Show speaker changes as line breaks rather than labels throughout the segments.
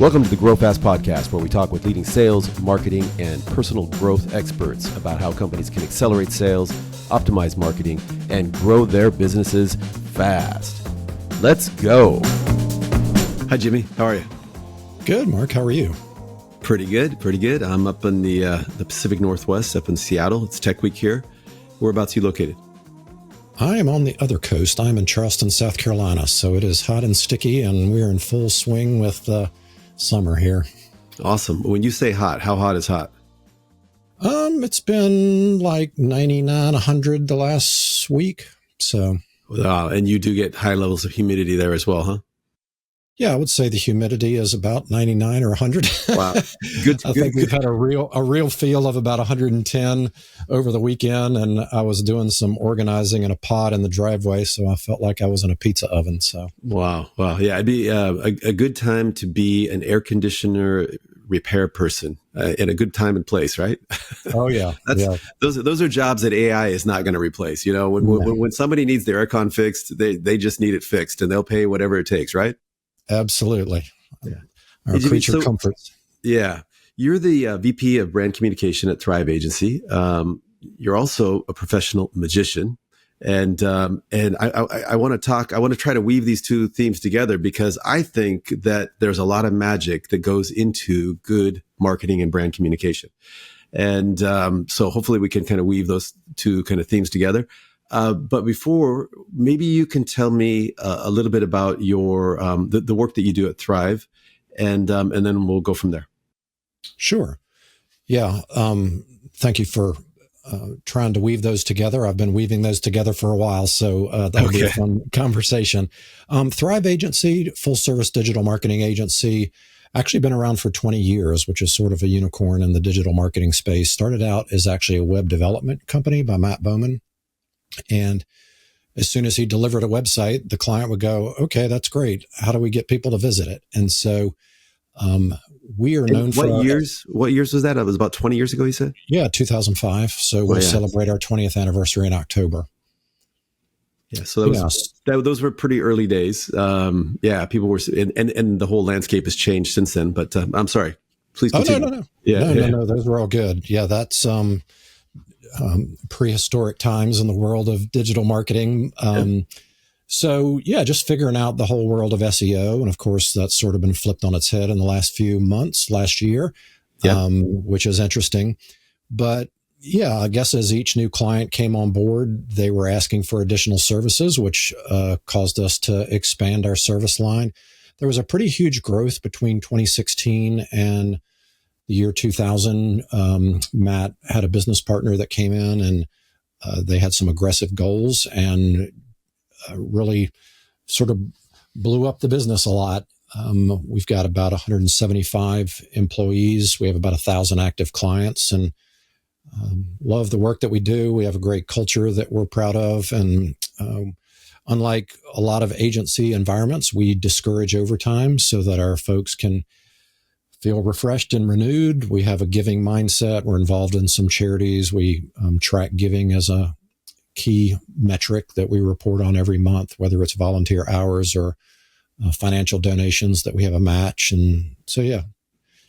Welcome to the Grow Fast podcast, where we talk with leading sales, marketing, and personal growth experts about how companies can accelerate sales, optimize marketing, and grow their businesses fast. Let's go. Hi, Jimmy. How are you?
Good, Mark. How are you?
Pretty good. Pretty good. I'm up in the Pacific Northwest, up in Seattle. It's Tech Week here. Whereabouts are you located?
I am on the other coast. I'm in Charleston, South Carolina. So it is hot and sticky, and we're in full swing with summer here.
Awesome. When you say hot, how hot is hot?
It's been like 99, 100 the last week. So,
and you do get high levels of humidity there as well, huh?
Yeah, I would say the humidity is about 99 or 100.
Wow. Good.
I think we've had a real feel of about 110 over the weekend, and I was doing some organizing in a pod in the driveway, so I felt like I was in a pizza oven. So
wow. Yeah, it'd be a good time to be an air conditioner repair person in a good time and place, right?
Oh yeah.
Those are jobs that AI is not going to replace. You know, when somebody needs their aircon fixed, they just need it fixed, and they'll pay whatever it takes, right?
Absolutely.
Yeah.
Our creature comforts.
Yeah. You're the VP of brand communication at Thrive Agency. You're also a professional magician. And I want to try to weave these two themes together, because I think that there's a lot of magic that goes into good marketing and brand communication. And so hopefully we can kind of weave those two kind of themes together. But before, maybe you can tell me a little bit about your the work that you do at Thrive, and then we'll go from there.
Sure. Yeah. Thank you for trying to weave those together. I've been weaving those together for a while, so that'll be a fun conversation. Thrive Agency, full service digital marketing agency, actually been around for 20 years, which is sort of a unicorn in the digital marketing space. Started out as actually a web development company by Matt Bowman. And as soon as he delivered a website, the client would go, okay, that's great. How do we get people to visit it? And so we are known for...
What years was that? It was about 20 years ago, you said?
Yeah, 2005. So we'll celebrate our 20th anniversary in October.
Yeah, so those were pretty early days. People were... And the whole landscape has changed since then. But I'm sorry. Please continue.
No. No. Those were all good. Yeah, that's... prehistoric times in the world of digital marketing. So just figuring out the whole world of SEO. And of course, that's sort of been flipped on its head in the last year, which is interesting. But I guess as each new client came on board, they were asking for additional services, which caused us to expand our service line. There was a pretty huge growth between 2016 and the year 2000. Matt had a business partner that came in, and they had some aggressive goals and really sort of blew up the business a lot. We've got about 175 employees. We have about 1,000 active clients, and love the work that we do. We have a great culture that we're proud of. And unlike a lot of agency environments, we discourage overtime so that our folks can feel refreshed and renewed. We have a giving mindset. We're involved in some charities. We track giving as a key metric that we report on every month, whether it's volunteer hours or financial donations that we have a match. And so,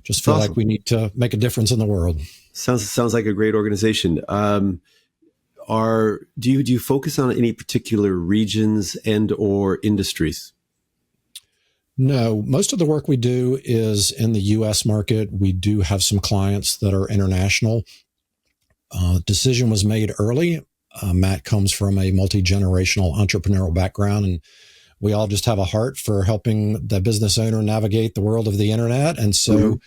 just feel awesome. Like we need to make a difference in the world.
Sounds like a great organization. Do you focus on any particular regions and or industries?
No, most of the work we do is in the U.S. market. We do have some clients that are international. Decision was made early. Matt comes from a multi-generational entrepreneurial background, and we all just have a heart for helping the business owner navigate the world of the internet. And so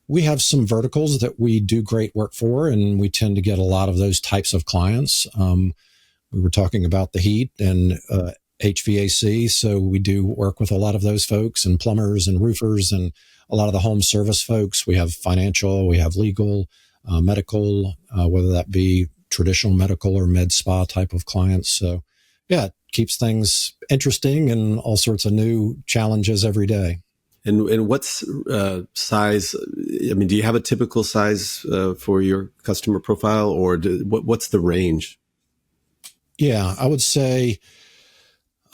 we have some verticals that we do great work for, and we tend to get a lot of those types of clients. We were talking about the heat and HVAC. So we do work with a lot of those folks, and plumbers and roofers and a lot of the home service folks. We have financial, we have legal, medical, whether that be traditional medical or med spa type of clients. So it keeps things interesting and all sorts of new challenges every day.
And what's size? I mean, do you have a typical size for your customer profile, or what's the range?
Yeah, I would say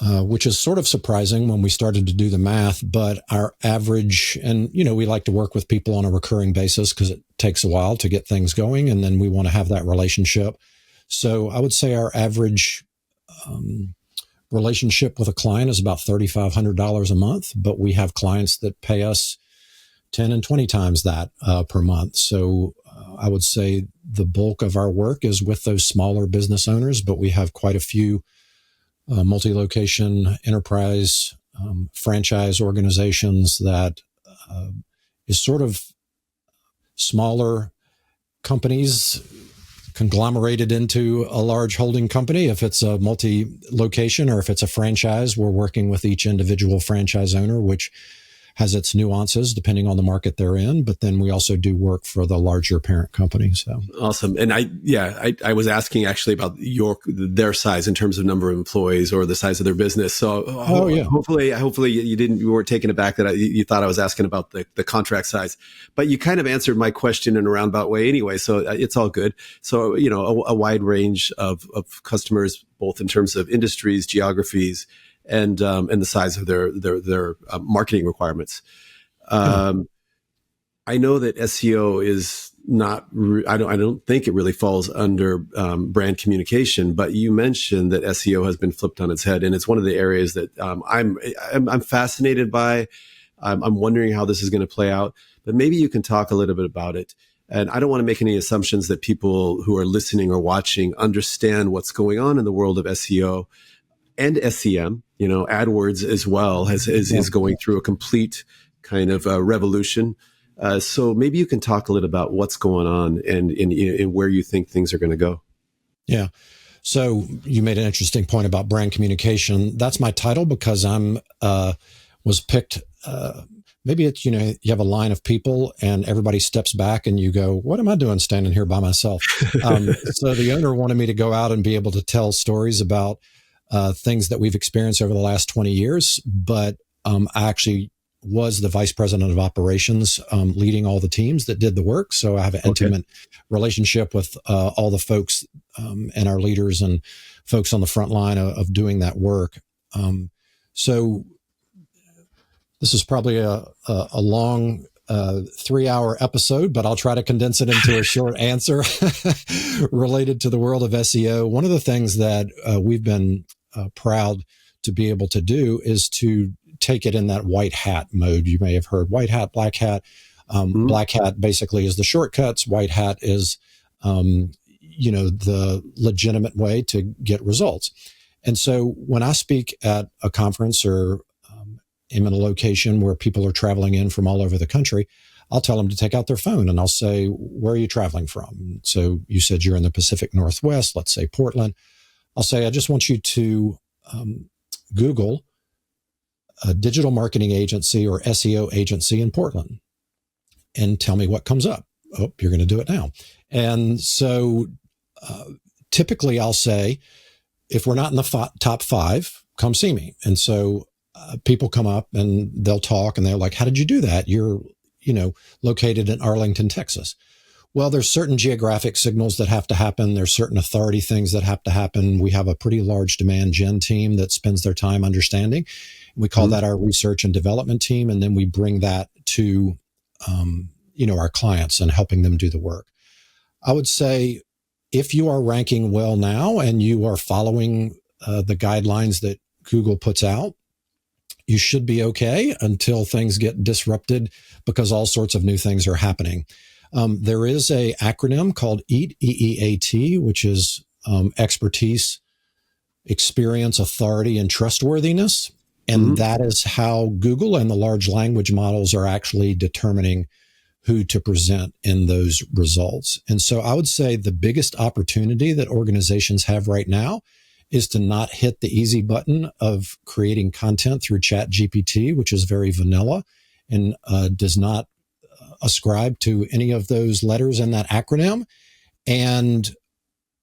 which is sort of surprising when we started to do the math, but our average, and, we like to work with people on a recurring basis because it takes a while to get things going. And then we want to have that relationship. So I would say our average relationship with a client is about $3,500 a month, but we have clients that pay us 10 and 20 times that per month. So I would say the bulk of our work is with those smaller business owners, but we have quite a few multi-location enterprise franchise organizations that is sort of smaller companies conglomerated into a large holding company. If it's a multi-location or if it's a franchise, we're working with each individual franchise owner, which has its nuances depending on the market they're in. But then we also do work for the larger parent company. So
awesome. And I was asking actually about their size in terms of number of employees or the size of their business. So hopefully you weren't taken aback that you thought I was asking about the contract size, but you kind of answered my question in a roundabout way anyway. So it's all good. So, a wide range of customers, both in terms of industries, geographies, and the size of their marketing requirements. I know that SEO is not. I don't think it really falls under brand communication. But you mentioned that SEO has been flipped on its head, and it's one of the areas that I'm fascinated by. I'm wondering how this is going to play out. But maybe you can talk a little bit about it. And I don't want to make any assumptions that people who are listening or watching understand what's going on in the world of SEO. And SEM, AdWords as well is going through a complete kind of revolution. So maybe you can talk a little about what's going on and where you think things are going to go.
Yeah. So you made an interesting point about brand communication. That's my title because was picked. Maybe it's, you have a line of people and everybody steps back and you go, what am I doing standing here by myself? So the owner wanted me to go out and be able to tell stories about things that we've experienced over the last 20 years. But I actually was the vice president of operations, leading all the teams that did the work. So I have an intimate relationship with all the folks and our leaders and folks on the front line of doing that work. So this is probably a long 3-hour episode, but I'll try to condense it into a short answer related to the world of SEO. One of the things that we've been proud to be able to do is to take it in that white hat mode. You may have heard white hat, black hat. Black hat basically is the shortcuts. White hat is, the legitimate way to get results. And so when I speak at a conference or am in a location where people are traveling in from all over the country, I'll tell them to take out their phone and I'll say, where are you traveling from? So you said you're in the Pacific Northwest, let's say Portland. I'll say, I just want you to Google a digital marketing agency or SEO agency in Portland and tell me what comes up. Oh, you're going to do it now. And so typically I'll say, if we're not in the top 5, come see me. And so people come up and they'll talk and they're like, how did you do that? You're, located in Arlington, Texas. Well, there's certain geographic signals that have to happen. There's certain authority things that have to happen. We have a pretty large demand gen team that spends their time understanding. We call that our research and development team. And then we bring that to, our clients and helping them do the work. I would say if you are ranking well now and you are following the guidelines that Google puts out, you should be okay until things get disrupted because all sorts of new things are happening. There is a acronym called EAT, EEAT, which is expertise, experience, authority, and trustworthiness. And that is how Google and the large language models are actually determining who to present in those results. And so I would say the biggest opportunity that organizations have right now is to not hit the easy button of creating content through ChatGPT, which is very vanilla and does not ascribe to any of those letters in that acronym. And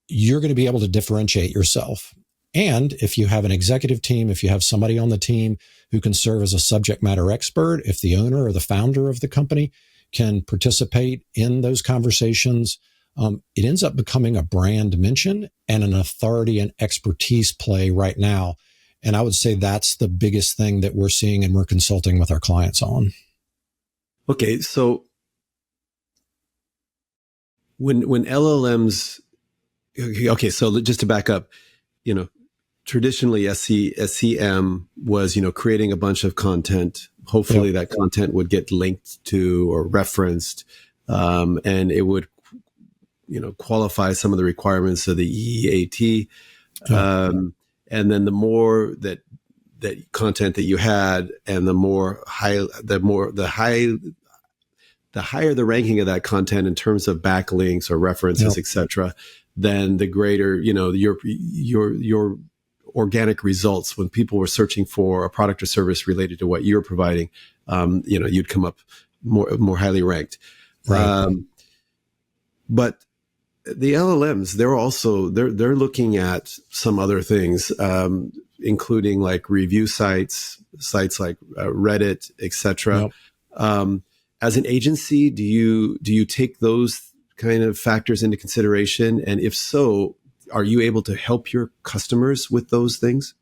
you're going to be able to differentiate yourself. And if you have an executive team, if you have somebody on the team who can serve as a subject matter expert, if the owner or the founder of the company can participate in those conversations, it ends up becoming a brand mention and an authority and expertise play right now. And I would say that's the biggest thing that we're seeing and we're consulting with our clients on.
Okay. So when LLMs, okay, so just to back up, traditionally SCM was, creating a bunch of content. Hopefully that content would get linked to or referenced, and it would, qualify some of the requirements of the EEAT. And then the more that content that you had, and the higher the ranking of that content in terms of backlinks or references, etc., then the greater, your organic results when people were searching for a product or service related to what you're providing, you'd come up more highly ranked.
Right.
But the LLMs, they're looking at some other things, including like review sites like Reddit, etc. As an agency, do you take those kind of factors into consideration? And if so, are you able to help your customers with those things?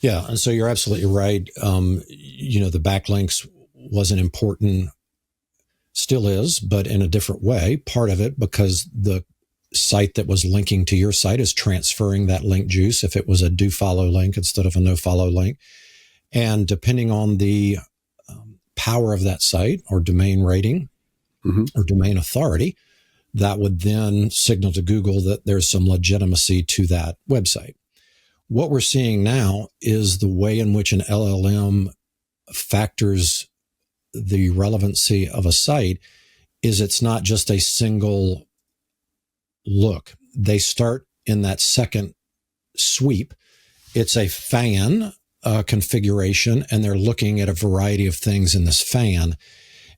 Yeah. And so you're absolutely right. The backlinks was an important, still is, but in a different way. Part of it because the site that was linking to your site is transferring that link juice if it was a do follow link instead of a no follow link. And depending on the power of that site or domain rating or domain authority, that would then signal to Google that there's some legitimacy to that website. What we're seeing now is the way in which an LLM factors the relevancy of a site is it's not just a single look. They start in that second sweep. It's a fan configuration, and they're looking at a variety of things in this fan.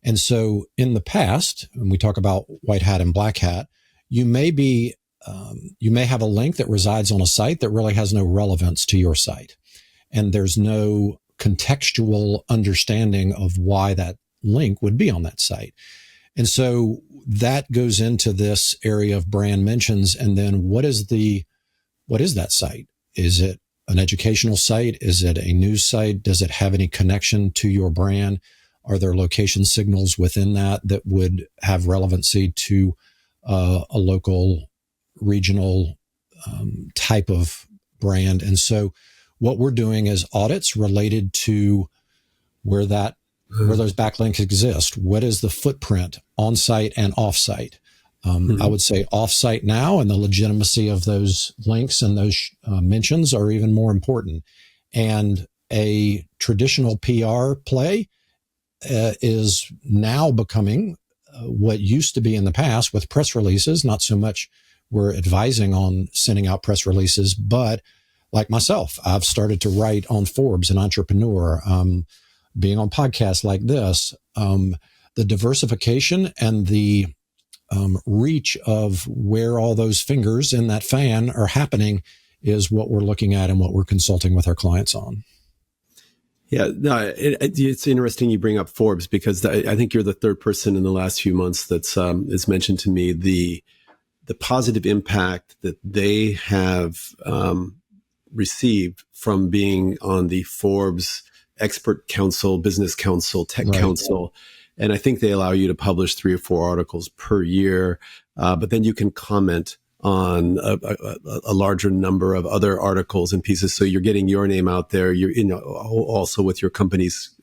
And so in the past, when we talk about white hat and black hat, you may have a link that resides on a site that really has no relevance to your site. And there's no contextual understanding of why that link would be on that site. And so that goes into this area of brand mentions. And then what is that site? Is it an educational site? Is it a news site? Does it have any connection to your brand? Are there location signals within that would have relevancy to a local, regional type of brand? And so what we're doing is audits related to where those backlinks exist. What is the footprint on site and off site? I would say off site now, and the legitimacy of those links and those mentions are even more important. And a traditional PR play is now becoming what used to be in the past with press releases. Not so much we're advising on sending out press releases, but like myself, I've started to write on Forbes and Entrepreneur, being on podcasts like this. The diversification and the reach of where all those fingers in that fan are happening is what we're looking at and what we're consulting with our clients on.
Yeah, no, it's interesting you bring up Forbes, because I think you're the third person in the last few months that's mentioned to me the positive impact that they have received from being on the Forbes Expert Council, Business Council, Tech Council. And I think they allow you to publish 3 or 4 articles per year, but then you can comment on a larger number of other articles and pieces. So you're getting your name out there. You're also with your company's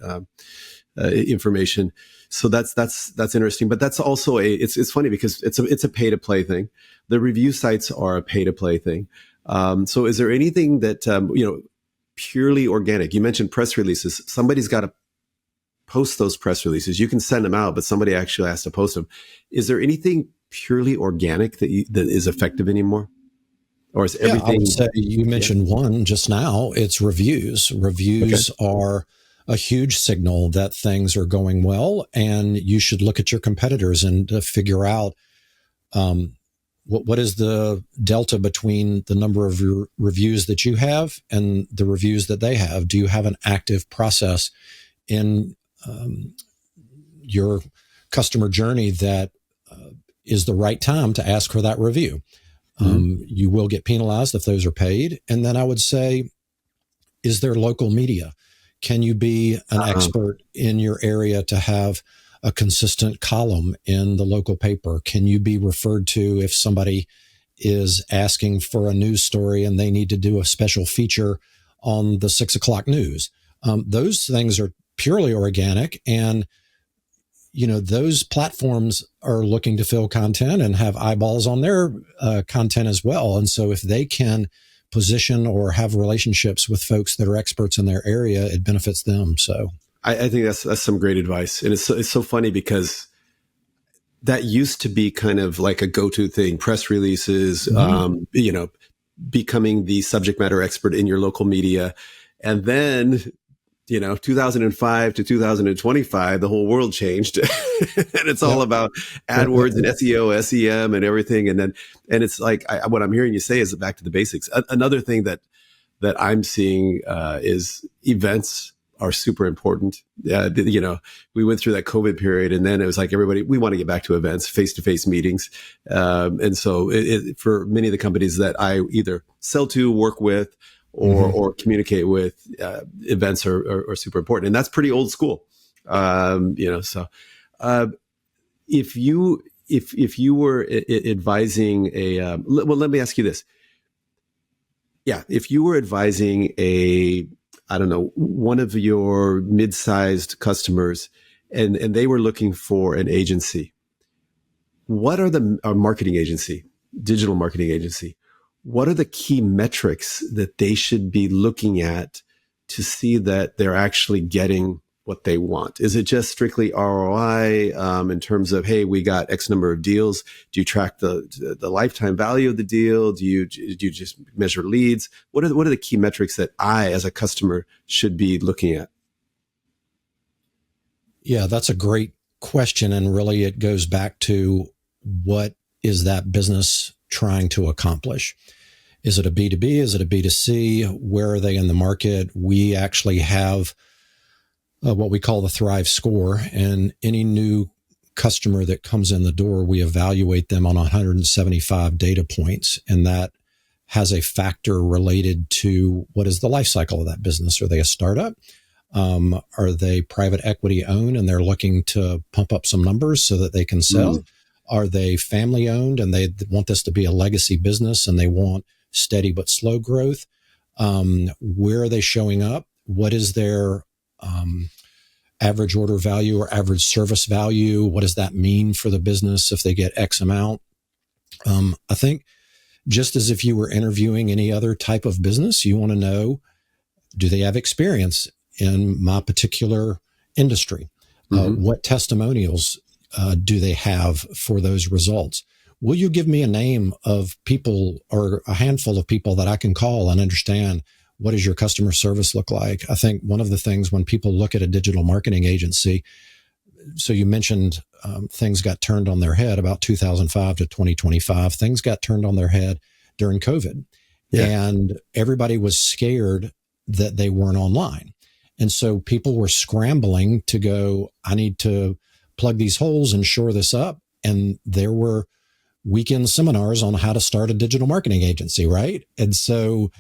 information. So that's interesting. But that's also it's funny because it's a pay to play thing. The review sites are a pay to play thing. So is there anything that purely organic? You mentioned press releases. Somebody's got to post those press releases. You can send them out, but somebody actually has to post them. Is there anything purely organic that is effective anymore? Or is everything?
I would say you mentioned one just now. It's reviews. Reviews are a huge signal that things are going well, and you should look at your competitors and figure out what is the delta between the number of reviews that you have and the reviews that they have. Do you have an active process in your customer journey that is the right time to ask for that review? You will get penalized if those are paid. And then I would say is there local media? Can you be an expert in your area to have a consistent column in the local paper? Can you be referred to if somebody is asking for a news story and they need to do a special feature on the 6 o'clock news? Those things are purely organic, and those platforms are looking to fill content and have eyeballs on their content as well. And so if they can position or have relationships with folks that are experts in their area, it benefits them. So
I think that's some great advice. And it's so funny because that used to be kind of like a go-to thing, press releases, becoming the subject matter expert in your local media. And then 2005 to 2025, the whole world changed. And it's all about AdWords and SEO, SEM and everything. And it's like, what I'm hearing you say is back to the basics. Another thing that I'm seeing is events are super important. We went through that COVID period, and then it was like everybody, we want to get back to events, face-to-face meetings. And so for many of the companies that I either sell to, work with, or communicate with, events are super important, and that's pretty old school. So if you were advising let me ask you this. Yeah, if you were advising one of your mid-sized customers, and they were looking for an agency, what are marketing agency, digital marketing agency? What are the key metrics that they should be looking at to see that they're actually getting what they want? Is it just strictly ROI in terms of, hey, we got X number of deals? Do you track the lifetime value of the deal? Do you just measure leads? What are the key metrics that I, as a customer, should be looking at?
Yeah, that's a great question. And really, it goes back to, what is that business trying to accomplish? Is it a B2B? Is it a B2C? Where are they in the market? We actually have what we call the Thrive score, and any new customer that comes in the door, we evaluate them on 175 data points, and that has a factor related to what is the life cycle of that business. Are they a startup? Are they private equity owned and they're looking to pump up some numbers so that they can sell? Are they family owned and they want this to be a legacy business and they want steady but slow growth? Where are they showing up? What is their average order value or average service value? What does that mean for the business if they get X amount? I think just as if you were interviewing any other type of business, you want to know, do they have experience in my particular industry? What testimonials do they have for those results? Will you give me a name of people or a handful of people that I can call and understand, what does your customer service look like? I think one of the things when people look at a digital marketing agency, so you mentioned things got turned on their head about 2005 to 2025. Things got turned on their head during COVID. Yeah. And everybody was scared that they weren't online. And so people were scrambling to go, I need to plug these holes and shore this up. And there were weekend seminars on how to start a digital marketing agency, right? And so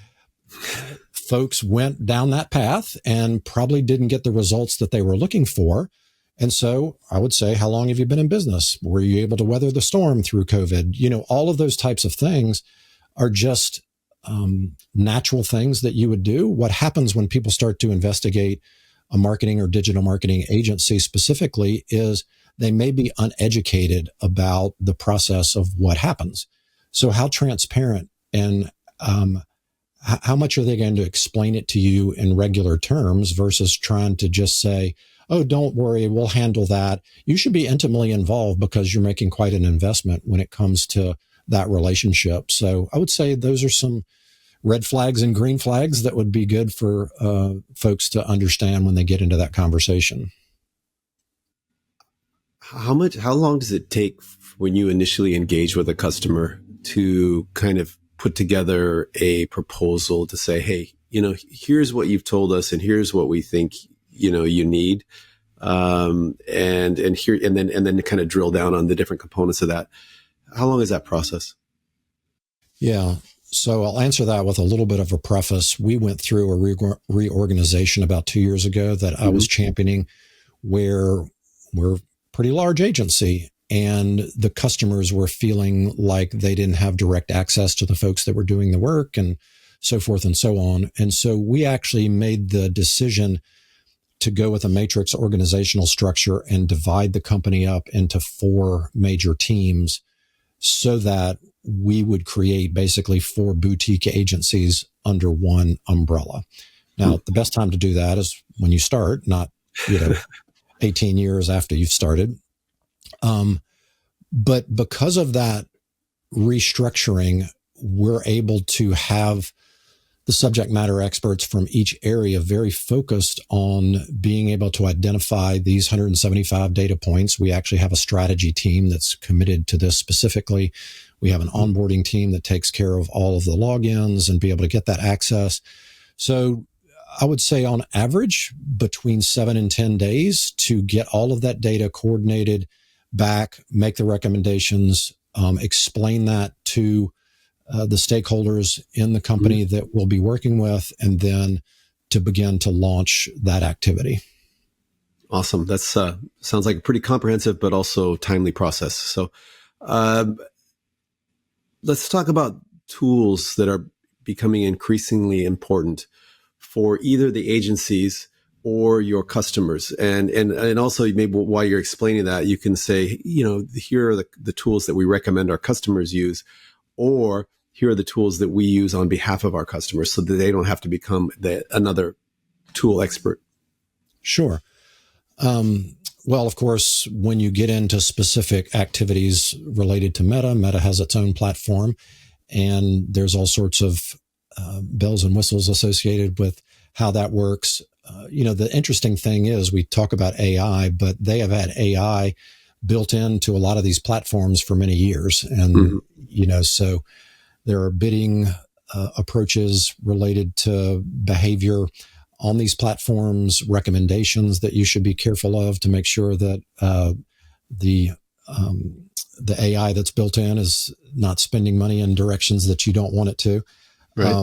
folks went down that path and probably didn't get the results that they were looking for. And so I would say, how long have you been in business? Were you able to weather the storm through COVID? All of those types of things are just natural things that you would do. What happens when people start to investigate a marketing or digital marketing agency specifically is they may be uneducated about the process of what happens. So how transparent and how much are they going to explain it to you in regular terms versus trying to just say, oh, don't worry, we'll handle that. You should be intimately involved because you're making quite an investment when it comes to that relationship. So I would say those are some red flags and green flags that would be good for folks to understand when they get into that conversation.
How long does it take when you initially engage with a customer to kind of put together a proposal to say, hey, here's what you've told us and here's what we think, you need. And then kind of drill down on the different components of that. How long is that process?
Yeah. So I'll answer that with a little bit of a preface. We went through a reorganization about 2 years ago that I was championing, where we're a pretty large agency and the customers were feeling like they didn't have direct access to the folks that were doing the work and so forth and so on. And so we actually made the decision to go with a matrix organizational structure and divide the company up into 4 major teams so that we would create basically 4 boutique agencies under one umbrella. Now, the best time to do that is when you start, not, 18 years after you've started. But because of that restructuring, we're able to have the subject matter experts from each area very focused on being able to identify these 175 data points. We actually have a strategy team that's committed to this specifically. We have an onboarding team that takes care of all of the logins and be able to get that access. So I would say on average between 7 and 10 days to get all of that data coordinated back, make the recommendations, explain that to the stakeholders in the company that we'll be working with, and then to begin to launch that activity.
Awesome. That's sounds like a pretty comprehensive, but also timely process. So let's talk about tools that are becoming increasingly important for either the agencies or your customers. And also maybe while you're explaining that, you can say, here are the tools that we recommend our customers use, or here are the tools that we use on behalf of our customers so that they don't have to become another tool expert.
Sure. Well, of course, when you get into specific activities related to Meta has its own platform, and there's all sorts of bells and whistles associated with how that works. The interesting thing is we talk about AI, but they have had AI built into a lot of these platforms for many years. And, so there are bidding approaches related to behavior on these platforms, recommendations that you should be careful of to make sure that the AI that's built in is not spending money in directions that you don't want it to. Right.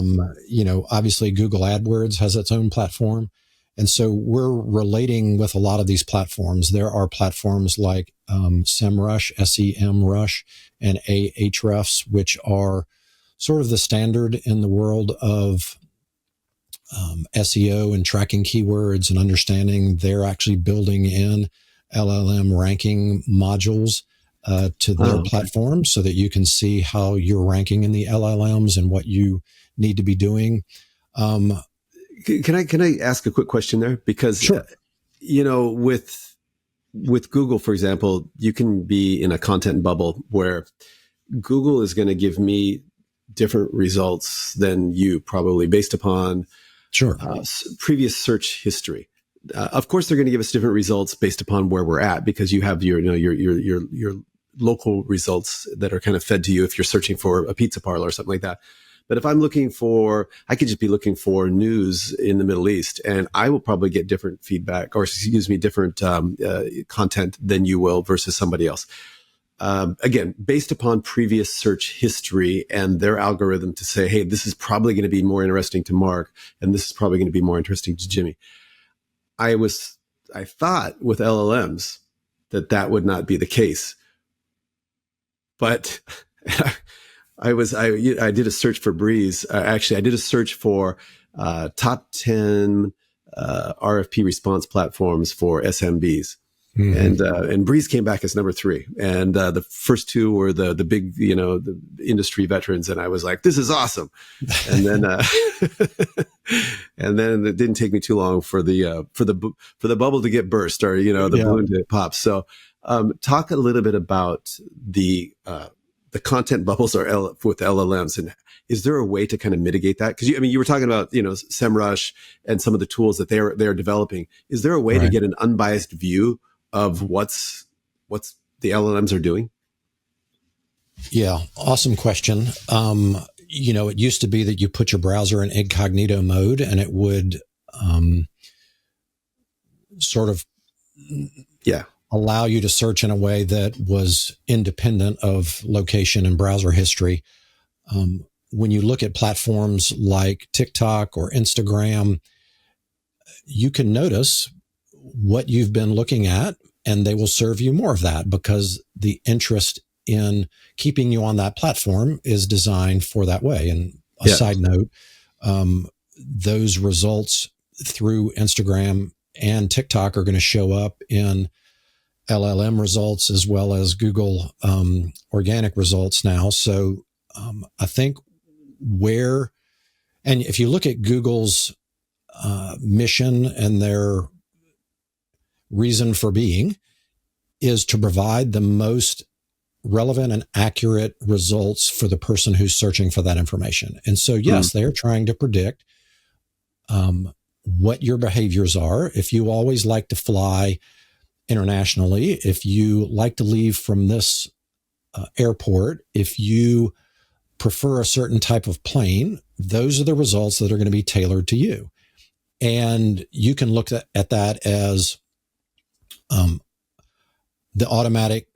Obviously Google AdWords has its own platform. And so we're relating with a lot of these platforms. There are platforms like SEMrush, SEMrush, and Ahrefs, which are sort of the standard in the world of SEO and tracking keywords and understanding. They're actually building in LLM ranking modules to their platform so that you can see how you're ranking in the LLMs and what you need to be doing.
Can I ask a quick question there? Because,
sure.
With Google, for example, you can be in a content bubble where Google is going to give me different results than you, probably based upon
sure
previous search history. Of course, they're going to give us different results based upon where we're at, because you have your local results that are kind of fed to you if you're searching for a pizza parlor or something like that. But if I'm I could just be looking for news in the Middle East, and I will probably get different feedback, or different content than you will versus somebody else. Again, based upon previous search history and their algorithm to say, hey, this is probably going to be more interesting to Mark, and this is probably going to be more interesting to Jimmy. I thought with LLMs that would not be the case, but I did a search for Breeze. Actually, I did a search for top 10 RFP response platforms for SMBs. Mm-hmm. And Breeze came back as number 3. And the first 2 were the big, the industry veterans. And I was like, this is awesome. And then and then it didn't take me too long for the bubble to get burst, or the balloon to pop. So talk a little bit about the content bubbles with LLMs, and is there a way to kind of mitigate that? Because you were talking about SEMrush and some of the tools that they are developing. Is there a way to get an unbiased view of what's the LLMs are doing?
Yeah, awesome question. It used to be that you put your browser in incognito mode and it would sort of allow you to search in a way that was independent of location and browser history. when you look at platforms like TikTok or Instagram, you can notice what you've been looking at, and they will serve you more of that because the interest in keeping you on that platform is designed for that way. And a side note, those results through Instagram and TikTok are going to show up in LLM results as well as Google organic results now. So I think and if you look at Google's mission and their reason for being is to provide the most relevant and accurate results for the person who's searching for that information. And so, yes, they are trying to predict what your behaviors are. If you always like to fly internationally, if you like to leave from this airport, if you prefer a certain type of plane, those are the results that are going to be tailored to you. And you can look at that as the automatic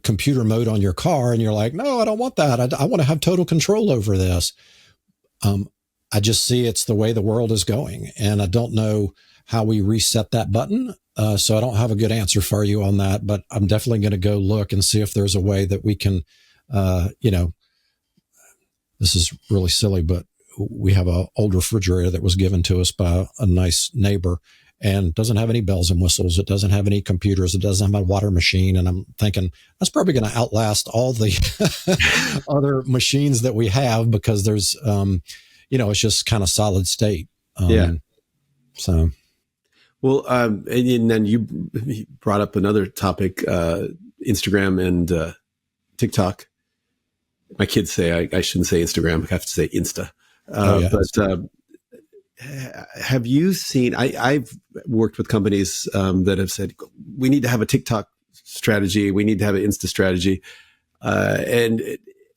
computer mode on your car, and you're like, no, I don't want that. I want to have total control over this. I just see it's the way the world is going, and I don't know how we reset that button. So I don't have a good answer for you on that, but I'm definitely going to go look and see if there's a way that we can, this is really silly, but we have an old refrigerator that was given to us by a nice neighbor and doesn't have any bells and whistles. It doesn't have any computers. It doesn't have a water machine. And I'm thinking that's probably going to outlast all the other machines that we have because there's, it's just kind of solid state. So.
Well, and then you brought up another topic, Instagram and TikTok. My kids say I shouldn't say Instagram. I have to say Insta. But have you seen, I've worked with companies that have said, we need to have a TikTok strategy. We need to have an Insta strategy. And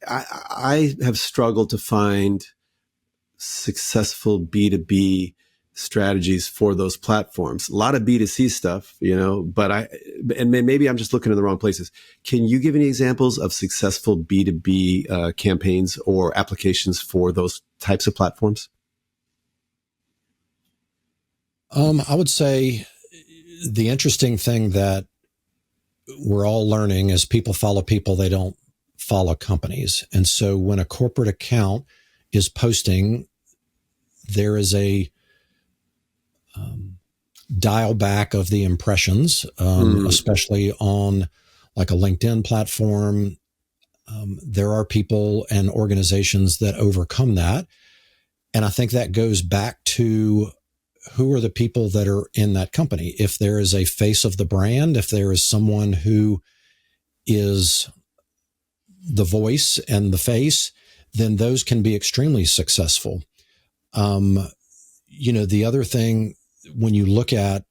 I have struggled to find successful B2B strategies for those platforms. A lot of B2C stuff, but maybe I'm just looking in the wrong places. Can you give any examples of successful B2B campaigns or applications for those types of platforms?
I would say the interesting thing that we're all learning is people follow people, they don't follow companies. And so when a corporate account is posting, there is a dial back of the impressions, especially on like a LinkedIn platform. There are people and organizations that overcome that. And I think that goes back to who are the people that are in that company. If there is a face of the brand, if there is someone who is the voice and the face, then those can be extremely successful. The other thing, when you look at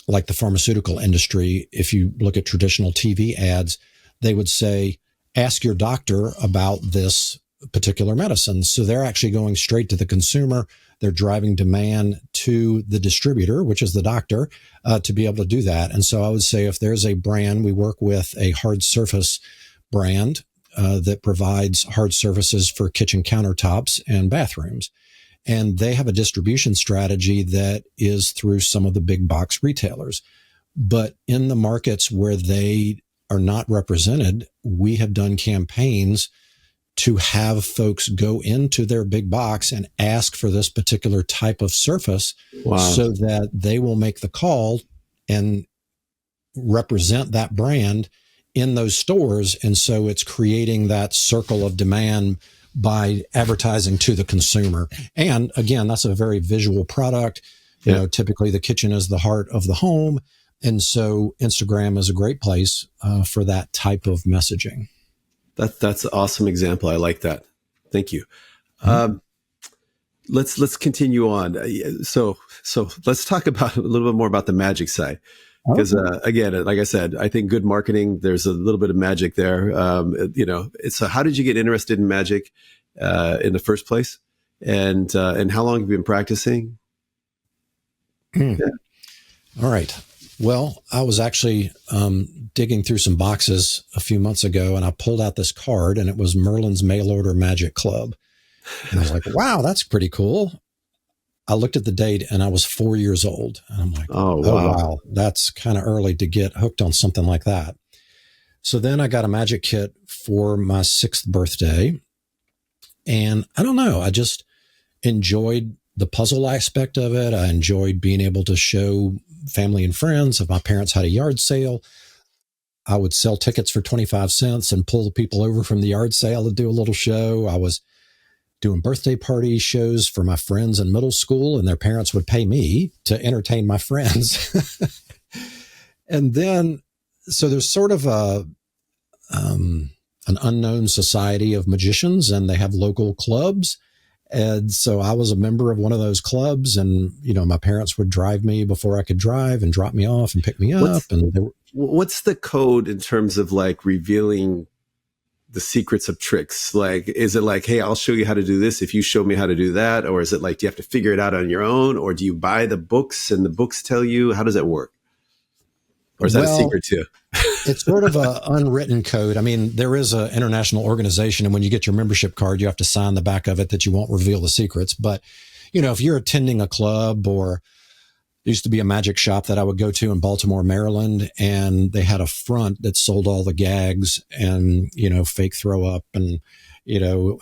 like the pharmaceutical industry, if you look at traditional TV ads, they would say, ask your doctor about this particular medicine. So they're actually going straight to the consumer. They're driving demand to the distributor, which is the doctor, to be able to do that. And so I would say if there's a brand, we work with a hard surface brand that provides hard surfaces for kitchen countertops and bathrooms. And they have a distribution strategy that is through some of the big box retailers. But in the markets where they are not represented, we have done campaigns to have folks go into their big box and ask for this particular type of surface.
Wow.
So that they will make the call and represent that brand in those stores. And so it's creating that circle of demand by advertising to the consumer. And again, that's a very visual product. Typically the kitchen is the heart of the home. And so Instagram is a great place for that type of messaging.
That's an awesome example. I like that. Thank you. Let's continue on. So let's talk about a little bit more about the magic side. Because again, like I said, I think good marketing, there's a little bit of magic there. So how did you get interested in magic in the first place? And how long have you been practicing?
Yeah. All right. Well, I was actually digging through some boxes a few months ago, and I pulled out this card, and it was Merlin's Mail Order Magic Club. And I was like, wow, that's pretty cool. I looked at the date and I was 4 years old. And I'm like,
Oh,
oh,
wow.
wow, that's kind of early to get hooked on something like that. So then I got a magic kit for my 6th birthday. And I don't know, I just enjoyed the puzzle aspect of it. I enjoyed being able to show family and friends. If my parents had a yard sale, I would sell tickets for 25 cents and pull the people over from the yard sale to do a little show. I was doing birthday party shows for my friends in middle school, and their parents would pay me to entertain my friends. And then, so there's sort of an unknown society of magicians, and they have local clubs. And so I was a member of one of those clubs, and, my parents would drive me before I could drive and drop me off and pick me up.
What's the code in terms of like revealing the secrets of tricks? Like, is it like, hey, I'll show you how to do this if you show me how to do that? Or is it like, do you have to figure it out on your own? Or do you buy the books and the books tell you? How does that work? Or is that a secret too?
It's sort of an unwritten code. I mean, there is an international organization, and when you get your membership card, you have to sign the back of it that you won't reveal the secrets. But, if you're attending a club, or there used to be a magic shop that I would go to in Baltimore, Maryland, and they had a front that sold all the gags and, fake throw up and,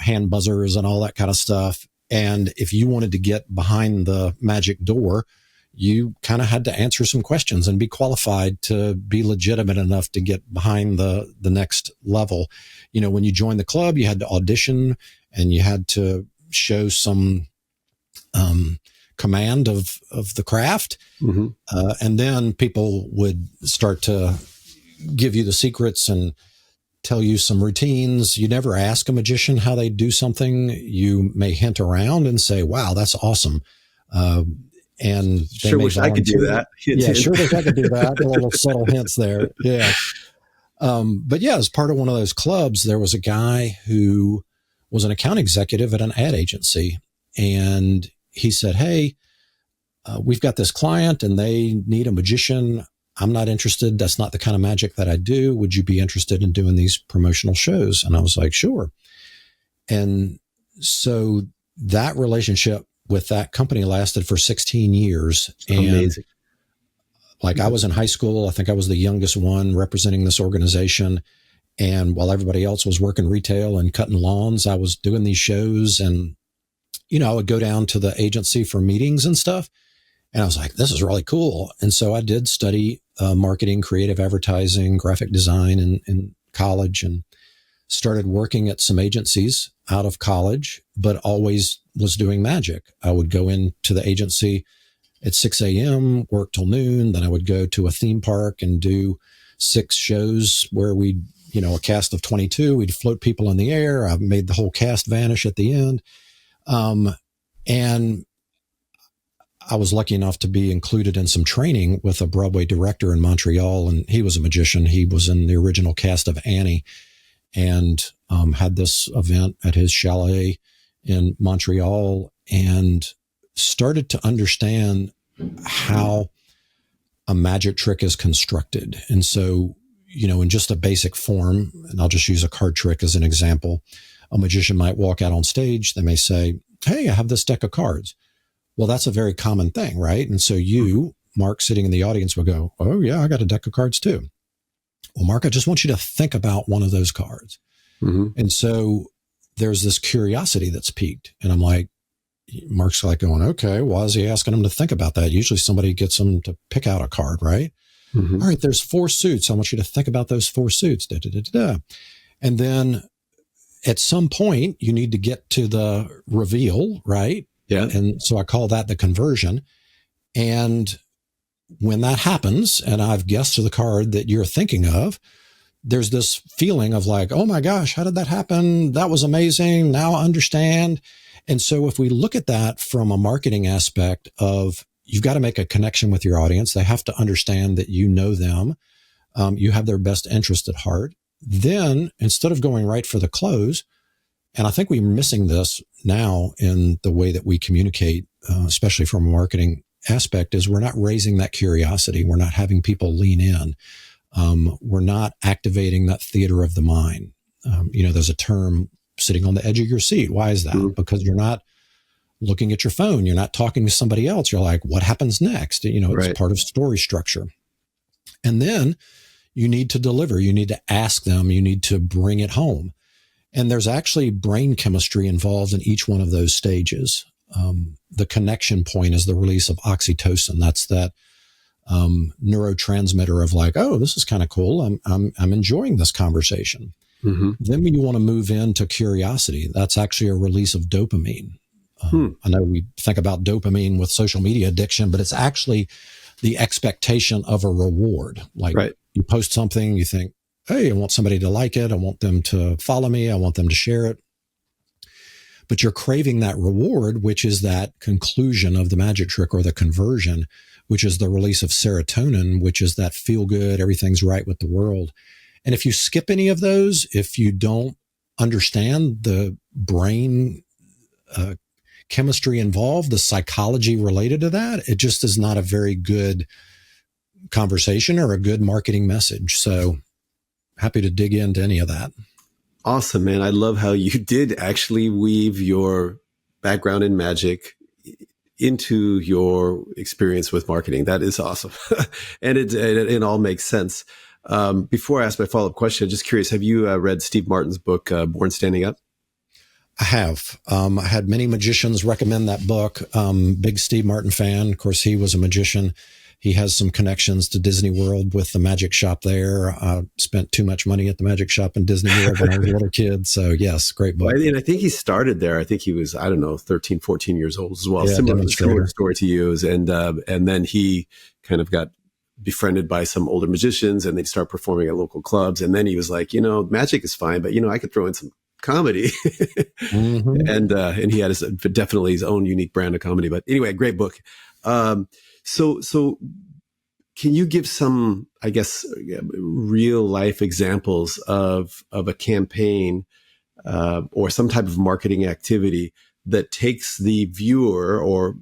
hand buzzers and all that kind of stuff. And if you wanted to get behind the magic door, you kind of had to answer some questions and be qualified to be legitimate enough to get behind the next level. When you joined the club, you had to audition and you had to show some command of the craft. Mm-hmm. And then people would start to give you the secrets and tell you some routines. You never ask a magician how they do something. You may hint around and say, wow, that's awesome. And
sure wish I could do that.
Yeah, sure wish I could do that. A little subtle hints there. Yeah. But yeah, as part of one of those clubs, there was a guy who was an account executive at an ad agency. And he said, hey, we've got this client and they need a magician. I'm not interested. That's not the kind of magic that I do. Would you be interested in doing these promotional shows? And I was like, sure. And so that relationship with that company lasted for 16 years. And amazing. Like, I was in high school. I think I was the youngest one representing this organization. And while everybody else was working retail and cutting lawns, I was doing these shows. And, I would go down to the agency for meetings and stuff. And I was like, this is really cool. And so I did study marketing, creative advertising, graphic design in college, and started working at some agencies out of college, but always was doing magic. I would go into the agency at 6 a.m., work till noon. Then I would go to a theme park and do 6 shows where we'd, a cast of 22, we'd float people in the air. I made the whole cast vanish at the end. And I was lucky enough to be included in some training with a Broadway director in Montreal, and he was a magician. He was in the original cast of Annie, and had this event at his chalet in Montreal, and started to understand how a magic trick is constructed. And so, in just a basic form, and I'll just use a card trick as an example, a magician might walk out on stage. They may say, hey, I have this deck of cards. Well, that's a very common thing, right? And so you, Mark, sitting in the audience, will go, oh, yeah, I got a deck of cards too. Well, Mark, I just want you to think about one of those cards. Mm-hmm. And so there's this curiosity that's piqued. And I'm like, Mark's like going, okay, why is he asking him to think about that? Usually somebody gets him to pick out a card, right? Mm-hmm. All right, there's 4 suits. I want you to think about those 4 suits. Da, da, da, da, da. And then at some point, you need to get to the reveal, right? Yeah. And so I call that the conversion. And when that happens, and I've guessed the card that you're thinking of, there's this feeling of like, oh my gosh, how did that happen? That was amazing. Now I understand. And so if we look at that from a marketing aspect of, you've got to make a connection with your audience. They have to understand that you know them. You have their best interest at heart. Then instead of going right for the close, and I think we're missing this now in the way that we communicate, especially from a marketing aspect, is we're not raising that curiosity. We're not having people lean in. We're not activating that theater of the mind. There's a term sitting on the edge of your seat. Why is that?
Mm-hmm.
Because you're not looking at your phone. You're not talking to somebody else. You're like, what happens next? It's
right.
part of story structure. And then you need to deliver. You need to ask them. You need to bring it home. And there's actually brain chemistry involved in each one of those stages. The connection point is the release of oxytocin. That's that neurotransmitter of like, oh, this is kind of cool. I'm enjoying this conversation.
Mm-hmm.
Then when you want to move into curiosity, that's actually a release of dopamine. I know we think about dopamine with social media addiction, but it's actually the expectation of a reward. Like you post something, you think, hey, I want somebody to like it. I want them to follow me. I want them to share it. But you're craving that reward, which is that conclusion of the magic trick or the conversion, which is the release of serotonin, which is that feel good, everything's right with the world. And if you skip any of those, if you don't understand the brain chemistry involved, the psychology related to that, it just is not a very good conversation or a good marketing message. So happy to dig into any of that.
Awesome, man. I love how you did actually weave your background in magic into your experience with marketing. That is awesome. And it all makes sense. Before I ask my follow-up question, I'm just curious, have you read Steve Martin's book, Born Standing Up?
I have. I had many magicians recommend that book. Big Steve Martin fan. Of course, he was a magician. He has some connections to Disney World with the magic shop there. I spent too much money at the magic shop in Disney World when I was a little kid. So yes, great book.
And I think he started there. I think he was, 13, 14 years old as well.
Yeah,
similar story to you. And then he kind of got befriended by some older magicians and they'd start performing at local clubs. And then he was like, magic is fine, but I could throw in some comedy.
Mm-hmm.
And he had definitely his own unique brand of comedy. But anyway, great book. So can you give some, I guess, real life examples of a campaign or some type of marketing activity that takes the viewer or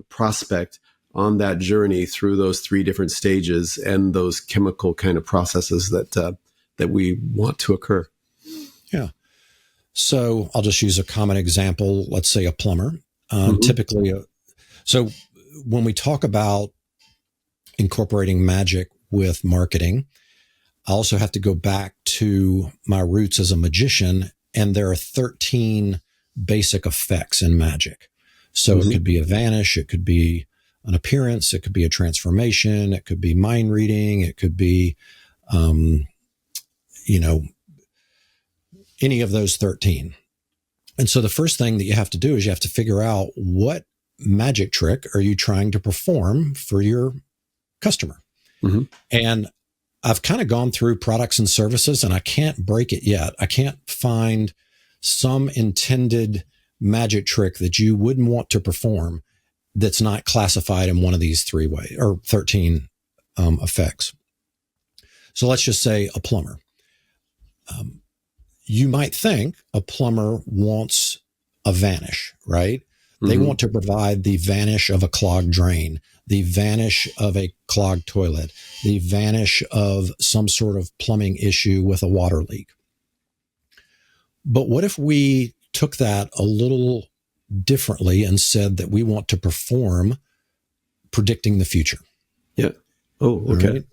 prospect on that journey through those three different stages and those chemical kind of processes that we want to occur?
Yeah. So I'll just use a common example. Let's say a plumber. Typically, so when we talk about incorporating magic with marketing, I also have to go back to my roots as a magician. And there are 13 basic effects in magic. So it could be a vanish. It could be an appearance. It could be a transformation. It could be mind reading. It could be, any of those 13. And so the first thing that you have to do is you have to figure out what magic trick are you trying to perform for your customer? Mm-hmm. And I've kind of gone through products and services and I can't break it yet. I can't find some intended magic trick that you wouldn't want to perform that's not classified in one of these 13 effects. So let's just say a plumber. You might think a plumber wants a vanish, right? They want to provide the vanish of a clogged drain, the vanish of a clogged toilet, the vanish of some sort of plumbing issue with a water leak. But what if we took that a little differently and said that we want to perform predicting the future?
Yeah. Oh, okay.
Right?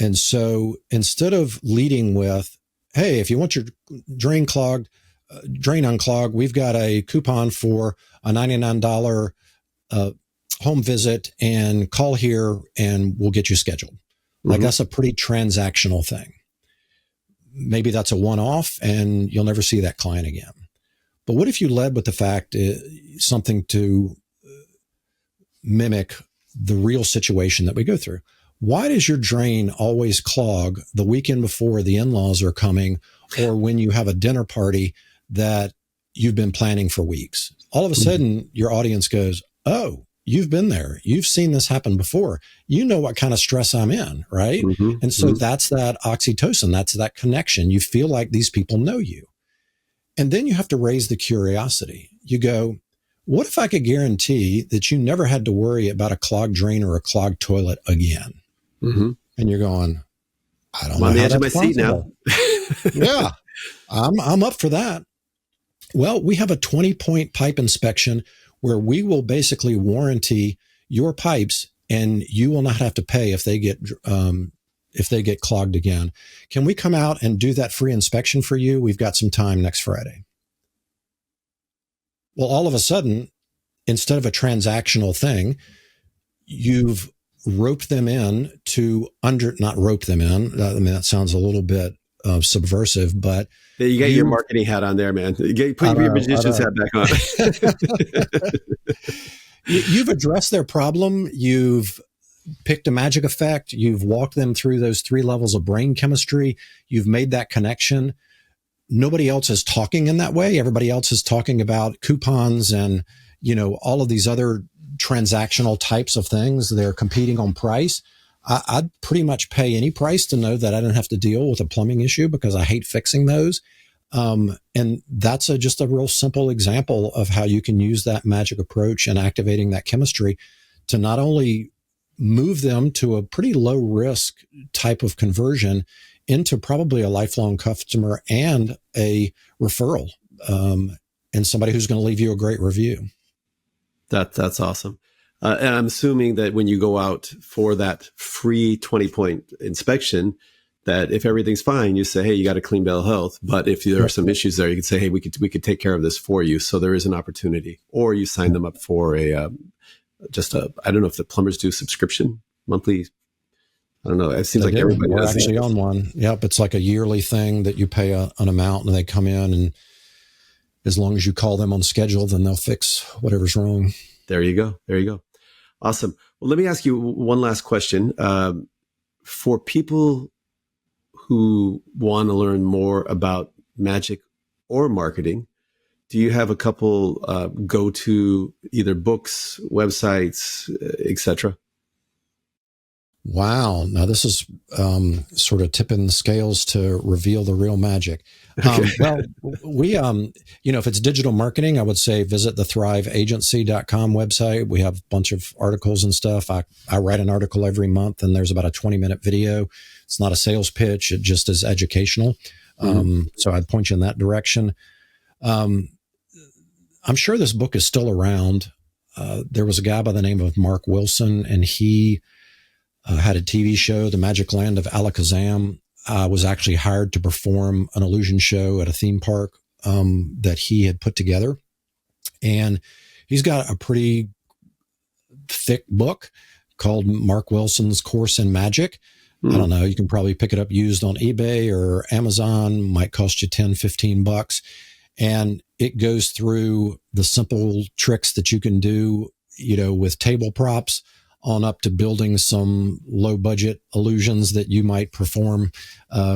And so instead of leading with, hey, if you want your drain unclogged, we've got a coupon for a $99 home visit and call here and we'll get you scheduled. Like that's a pretty transactional thing. Maybe that's a one-off and you'll never see that client again. But what if you led with the fact something to mimic the real situation that we go through? Why does your drain always clog the weekend before the in-laws are coming or when you have a dinner party that you've been planning for weeks? All of a sudden, your audience goes, oh, you've been there. You've seen this happen before. You know what kind of stress I'm in, right? And so that's that oxytocin. That's that connection. You feel like these people know you. And then you have to raise the curiosity. You go, what if I could guarantee that you never had to worry about a clogged drain or a clogged toilet again? And you're going, I don't know. I'm on the edge of my seat now. Yeah, I'm up for that. Well, we have a 20-point pipe inspection where we will basically warranty your pipes, and you will not have to pay if they get clogged again. Can we come out and do that free inspection for you? We've got some time next Friday. Well, all of a sudden, instead of a transactional thing, you've roped them in to not rope them in. I mean, that sounds a little bit subversive, but
yeah, you got your marketing hat on there, man. Put your magician's hat back on.
You've addressed their problem. You've picked a magic effect. You've walked them through those 3 levels of brain chemistry. You've made that connection. Nobody else is talking in that way. Everybody else is talking about coupons and, all of these other transactional types of things. They're competing on price. I'd pretty much pay any price to know that I don't have to deal with a plumbing issue, because I hate fixing those. And that's just a real simple example of how you can use that magic approach and activating that chemistry to not only move them to a pretty low risk type of conversion into probably a lifelong customer and a referral, and somebody who's going to leave you a great review.
That's awesome. And I'm assuming that when you go out for that free 20-point inspection, that if everything's fine, you say, hey, you got a clean bill of health. But if there are some issues there, you can say, hey, we could take care of this for you. So there is an opportunity. Or you sign them up for I don't know if the plumbers do subscription monthly. I don't know. It seems like everybody
We're
does.
Actually on one. Yep. It's like a yearly thing that you pay an amount, and they come in, and as long as you call them on schedule, then they'll fix whatever's wrong.
There you go. Awesome. Well, let me ask you one last question. For people who want to learn more about magic or marketing, do you have a couple go-to either books, websites, etc.?
Wow. Now this is sort of tipping the scales to reveal the real magic. Well, we, if it's digital marketing, I would say visit the thriveagency.com website. We have a bunch of articles and stuff. I write an article every month, and there's about a 20-minute video. It's not a sales pitch. It just is educational. So I'd point you in that direction. I'm sure this book is still around. There was a guy by the name of Mark Wilson, and he had a TV show, The Magic Land of Alakazam. Was actually hired to perform an illusion show at a theme park that he had put together. And he's got a pretty thick book called Mark Wilson's Course in Magic. I don't know. You can probably pick it up used on eBay or Amazon. Might cost you $10-15. And it goes through the simple tricks that you can do, with table props on up to building some low budget illusions that you might perform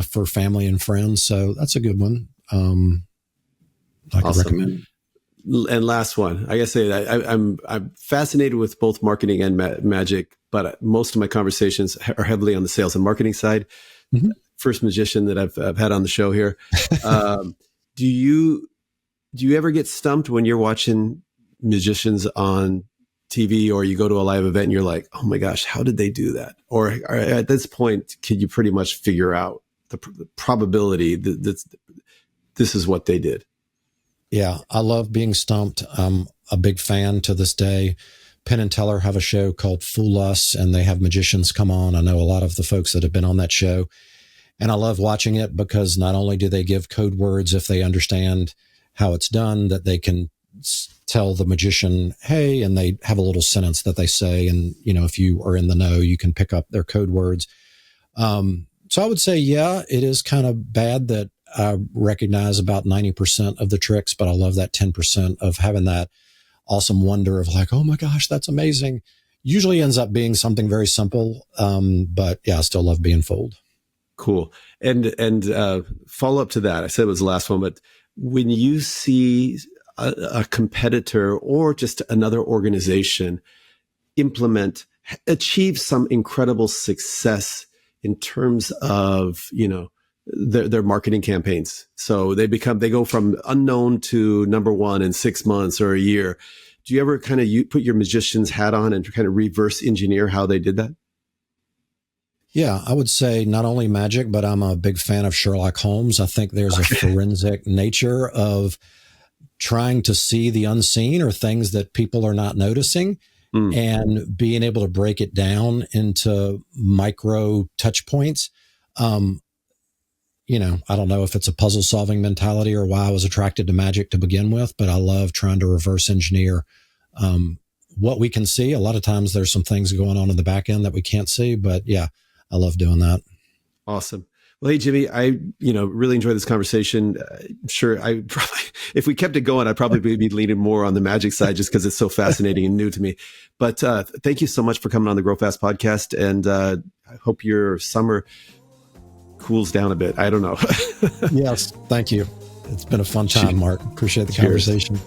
for family and friends. So that's a good one. I could recommend.
And last one, I gotta say that I'm fascinated with both marketing and magic, but most of my conversations are heavily on the sales and marketing side. Mm-hmm. First magician that I've had on the show here. Do you ever get stumped when you're watching magicians on TV, or you go to a live event and you're like, oh my gosh, how did they do that? Or at this point, can you pretty much figure out the probability that this is what they did?
Yeah, I love being stumped. I'm a big fan to this day. Penn and Teller have a show called Fool Us, and they have magicians come on. I know a lot of the folks that have been on that show, and I love watching it because not only do they give code words if they understand how it's done, that they can tell the magician, hey, and they have a little sentence that they say. And, if you are in the know, you can pick up their code words. So I would say, yeah, it is kind of bad that I recognize about 90% of the tricks, but I love that 10% of having that awesome wonder of like, oh my gosh, that's amazing. Usually ends up being something very simple. But yeah, I still love being fooled.
Cool. And follow up to that, I said it was the last one, but when you see a competitor or just another organization achieve some incredible success in terms of, their marketing campaigns. So they go from unknown to number one in 6 months or a year. Do you ever kind of put your magician's hat on and kind of reverse engineer how they did that?
Yeah, I would say not only magic, but I'm a big fan of Sherlock Holmes. I think there's a forensic nature of trying to see the unseen or things that people are not noticing, and being able to break it down into micro touch points. I don't know if it's a puzzle solving mentality or why I was attracted to magic to begin with, but I love trying to reverse engineer what we can see. A lot of times there's some things going on in the back end that we can't see, but yeah, I love doing that.
Awesome. Well, hey, Jimmy, I really enjoyed this conversation. Sure, if we kept it going, I'd probably be leaning more on the magic side just because it's so fascinating and new to me. But thank you so much for coming on the Grow Fast podcast, and I hope your summer cools down a bit. I don't know.
Yes, thank you. It's been a fun time, Mark. Appreciate the conversation.